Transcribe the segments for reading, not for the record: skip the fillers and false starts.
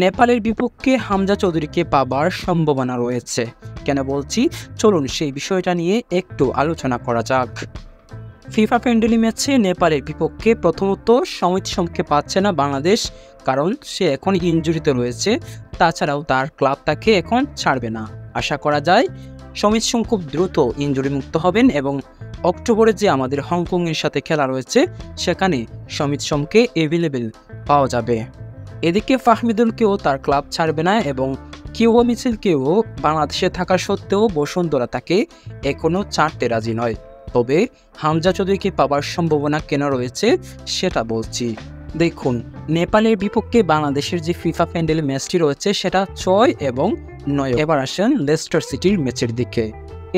নেপালের বিপক্ষে হামজা চৌধুরীকে পাবার সম্ভাবনা রয়েছে। কেন বলছি, চলুন সেই বিষয়টা নিয়ে একটু আলোচনা করা যাক। ফিফা ফ্রেন্ডলি ম্যাচে নেপালের বিপক্ষে প্রথমত সমিত সোমকে পাচ্ছে না বাংলাদেশ, কারণ সে এখন ইনজুরিতে রয়েছে। তাছাড়াও তার ক্লাব তাকে এখন ছাড়বে না। আশা করা যায় সমিত সোম খুব দ্রুত ইনজুরি মুক্ত হবেন এবং অক্টোবরে যে আমাদের হংকংয়ের সাথে খেলা রয়েছে সেখানে সমিত সোমকে অ্যাভেলেবেল পাওয়া যাবে। এদিকে ফাহমিদুলকেও তার ক্লাব ছাড়বে না এবং কিউবা মিছিলকেও বাংলাদেশে থাকা সত্ত্বেও বসুন্ধরা তাকে এখনও ছাড়তে রাজি নয়। তবে হামজা চৌধুরীকে পাওয়ার সম্ভাবনা কেন রয়েছে সেটা বলছি। দেখুন, নেপালের বিপক্ষে বাংলাদেশের যে ফিফা ফ্রেন্ডলি ম্যাচটি রয়েছে সেটা 6 এবং 9। এবার আসেন লেস্টার সিটির ম্যাচের দিকে।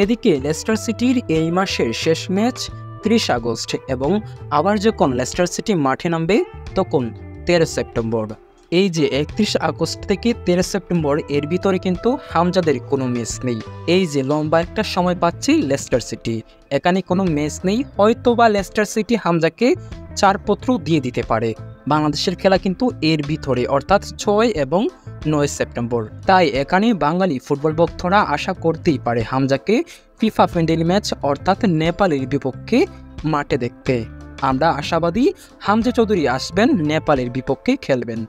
এদিকে লেস্টার সিটির এই মাসের শেষ ম্যাচ 30 আগস্ট এবং আবার যখন লেস্টার সিটি মাঠে নামবে তখন 13 সেপ্টেম্বর। এই যে 31 আগস্ট থেকে 13 সেপ্টেম্বর এর ভিতরে কিন্তু হামজাদের কোনো ম্যাচ নেই। এই যে লম্বা একটা সময় পাচ্ছি লেস্টার সিটি, এখানে কোনো ম্যাচ নেই। হয়তো বা লেস্টার সিটি হামজাকে ছাড়পত্র দিয়ে দিতে পারে। বাংলাদেশের খেলা কিন্তু এর ভিতরে, অর্থাৎ 6 এবং 9 সেপ্টেম্বর। তাই এখানে বাঙালি ফুটবল ভক্তরা আশা করতেই পারে হামজাকে ফিফা ফ্রেন্ডলি ম্যাচ অর্থাৎ নেপালের বিপক্ষে মাঠে দেখতে। আমরা আশাবাদী হামজা চৌধুরী আসবেন, নেপালের বিপক্ষে খেলবেন।